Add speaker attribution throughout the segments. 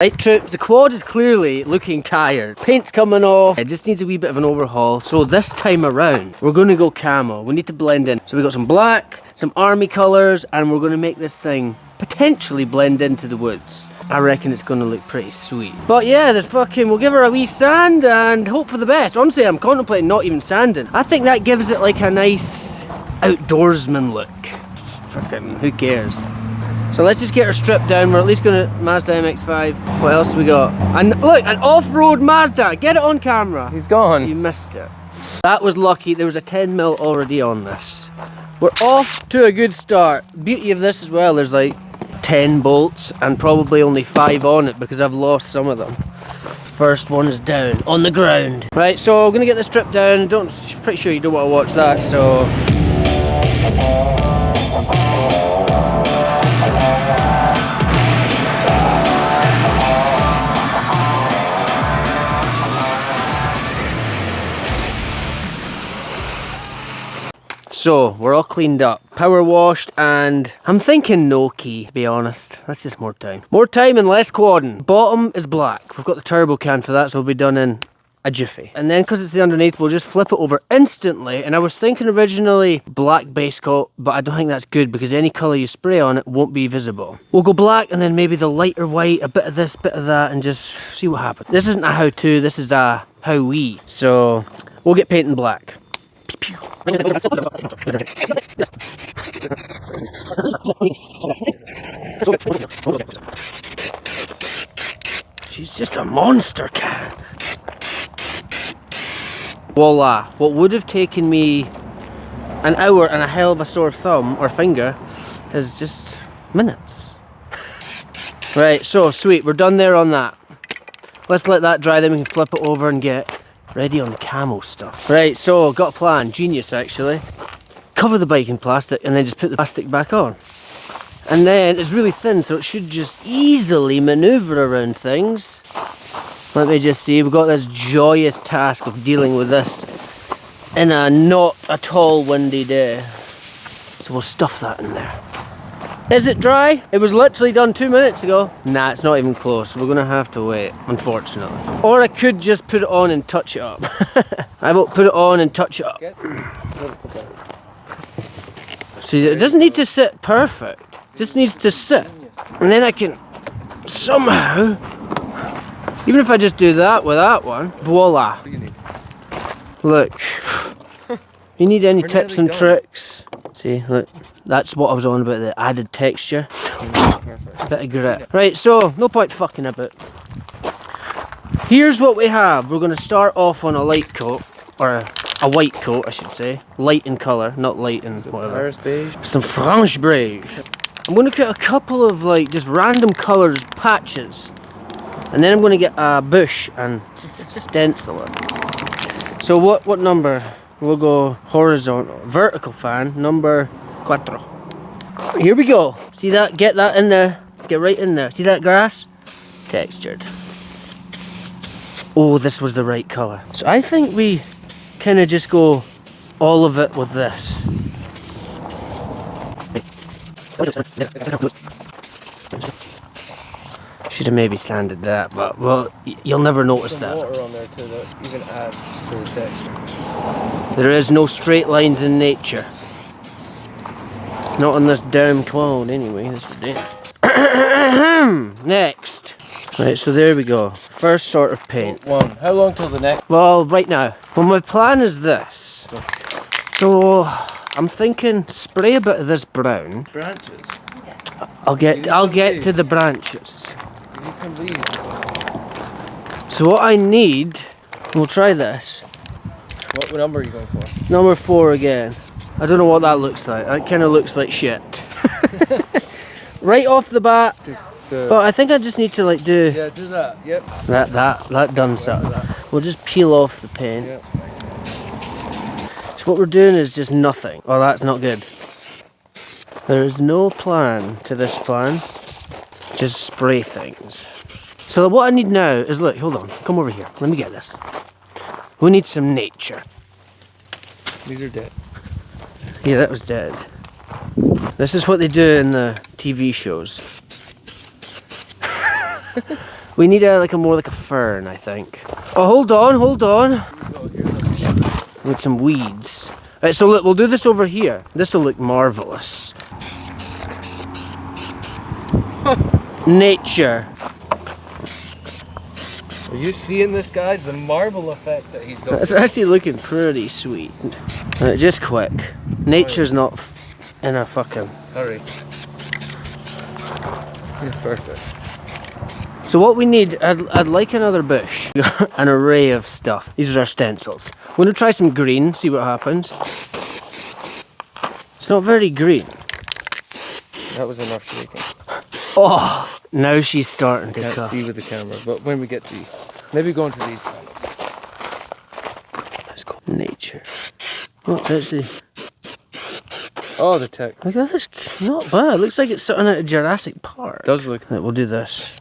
Speaker 1: Right troops, the quad is clearly looking tired. Paint's coming off, it just needs a wee bit of an overhaul. So this time around, we're gonna go camo. We need to blend in. So we got some black, some army colours, and we're gonna make this thing potentially blend into the woods. I reckon it's gonna look pretty sweet. But yeah, we'll give her a wee sand and hope for the best. Honestly, I'm contemplating not even sanding. I think that gives it like a nice outdoorsman look. Fucking, who cares? So let's just get her stripped down. We're at least gonna Mazda MX-5. What else we got? And look, an off-road Mazda. Get it on camera.
Speaker 2: He's gone.
Speaker 1: You missed it. That was lucky. There was a 10mm already on this. We're off to a good start. Beauty of this as well, there's like 10 bolts and probably only 5 on it because I've lost some of them. First one is down on the ground. Right, so I'm gonna get this stripped down. Pretty sure you don't want to watch that, so. So, we're all cleaned up, power washed, and I'm thinking no key, to be honest. That's just more time. More time and less quadding. Bottom is black. We've got the turbo can for that, so it'll be done in a jiffy. And then, because it's the underneath, we'll just flip it over instantly. And I was thinking originally black base coat, but I don't think that's good because any colour you spray on it won't be visible. We'll go black and then maybe the lighter white, a bit of this, bit of that, and just see what happens. This isn't a how-to, this is a how-we. So, we'll get painting black. She's just a monster cat. Voila. What would have taken me an hour and a hell of a sore thumb or finger is just minutes. Right, so sweet, we're done there on that. Let's let that dry, then we can flip it over and get ready on the camo stuff. Right, so got a plan, genius actually. Cover the bike in plastic and then just put the plastic back on. And then it's really thin, so it should just easily maneuver around things. Let me just see, we've got this joyous task of dealing with this in a not at all windy day. So we'll stuff that in there. Is it dry? It was literally done 2 minutes ago. Nah, it's not even close. We're gonna have to wait, unfortunately. Or I could just put it on and touch it up. I will put it on and touch it up. See, it doesn't need to sit perfect. It just needs to sit. And then I can somehow, even if I just do that with that one, voila. Look. You need any tips and tricks? See, look, that's what I was on about, the added texture. Bit of grit. Right, so, no point fucking about. Here's what we have. We're going to start off on a light coat, or a white coat, I should say. Light in colour, not light in whatever.
Speaker 2: Paris beige?
Speaker 1: Some French beige. I'm going to get a couple of, like, just random colours, patches. And then I'm going to get a bush and stencil it. So what number? We'll go horizontal, vertical fan, number 4. Here we go. See that? Get that in there. Get right in there. See that grass? Textured. Oh, this was the right colour. So I think we kind of just go all of it with this. Should have maybe sanded that, but well, you'll never notice that.
Speaker 2: Water on there too that even adds to the texture.
Speaker 1: There is no straight lines in nature. Not on this damn quad anyway, that's ridiculous. Next. Right, so there we go. First sort of paint.
Speaker 2: One. How long till the next?
Speaker 1: Well, right now. Well, my plan is this. So, I'm thinking spray a bit of this brown.
Speaker 2: Branches.
Speaker 1: I'll get to the branches.
Speaker 2: You need some leaves.
Speaker 1: So what I need, we'll try this.
Speaker 2: What number are you going for?
Speaker 1: Number 4 again. I don't know what that looks like. That kind of looks like shit. Right off the bat. But I think I just need to like do.
Speaker 2: Yeah, do that. Yep.
Speaker 1: That done something. We'll just peel off the paint.
Speaker 2: Yeah.
Speaker 1: So what we're doing is just nothing. Oh, that's not good. There is no plan to this plan. Just spray things. So what I need now is, look, hold on. Come over here. Let me get this. We need some nature.
Speaker 2: These are dead.
Speaker 1: Yeah, that was dead. This is what they do in the TV shows. We need like a more like a fern, I think. Oh, hold on, hold on. With some weeds. Right, so look, we'll do this over here. This will look marvelous. Nature.
Speaker 2: Are you seeing this, guys? The marble effect that he's got.
Speaker 1: It's actually looking pretty sweet. Right, just quick. Nature's not in a fucking...
Speaker 2: Hurry. You're perfect.
Speaker 1: So what we need, I'd like another bush. An array of stuff. These are our stencils. We're gonna try some green, see what happens. It's not very green.
Speaker 2: That was enough shaking.
Speaker 1: Oh, now she's starting to
Speaker 2: Can't
Speaker 1: cook.
Speaker 2: see with the camera, but when we get to maybe go into these panels.
Speaker 1: Let's go. Nature. Oh, that's the...
Speaker 2: Oh, the tech.
Speaker 1: Look at this, not bad. Looks like it's something out of Jurassic Park.
Speaker 2: Does look.
Speaker 1: Right, we'll do this.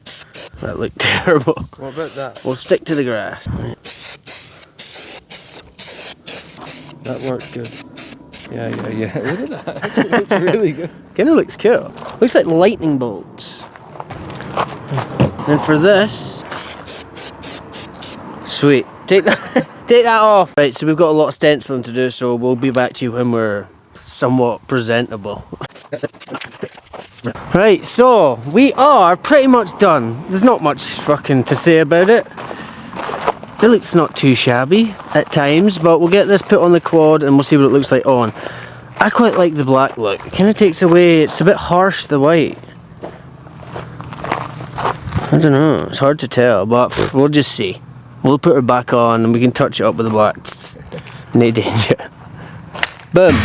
Speaker 1: That looked terrible.
Speaker 2: What about that?
Speaker 1: We'll stick to the grass. Right.
Speaker 2: That works good. Yeah. Look at that. It looks really good.
Speaker 1: Kinda looks cool. Looks like lightning bolts. And for this, sweet. Take that, take that off. Right, so we've got a lot of stenciling to do, so we'll be back to you when we're somewhat presentable. Right, so we are pretty much done. There's not much fucking to say about it. It looks not too shabby at times, but we'll get this put on the quad and we'll see what it looks like on. I quite like the black look. It kind of takes away, it's a bit harsh, the white. I don't know, it's hard to tell, but we'll just see. We'll put her back on and we can touch it up with the black. No danger. Boom.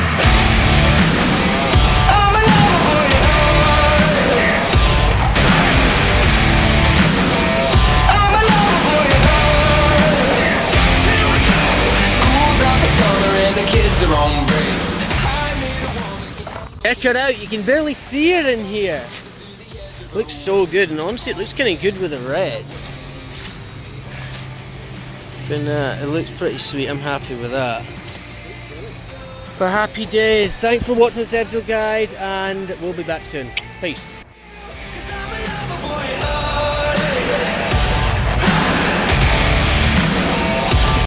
Speaker 1: Check it out, you can barely see it in here. Looks so good, and honestly it looks kind of good with the red. But it looks pretty sweet, I'm happy with that. But happy days, thanks for watching this episode guys, and we'll be back soon. Peace.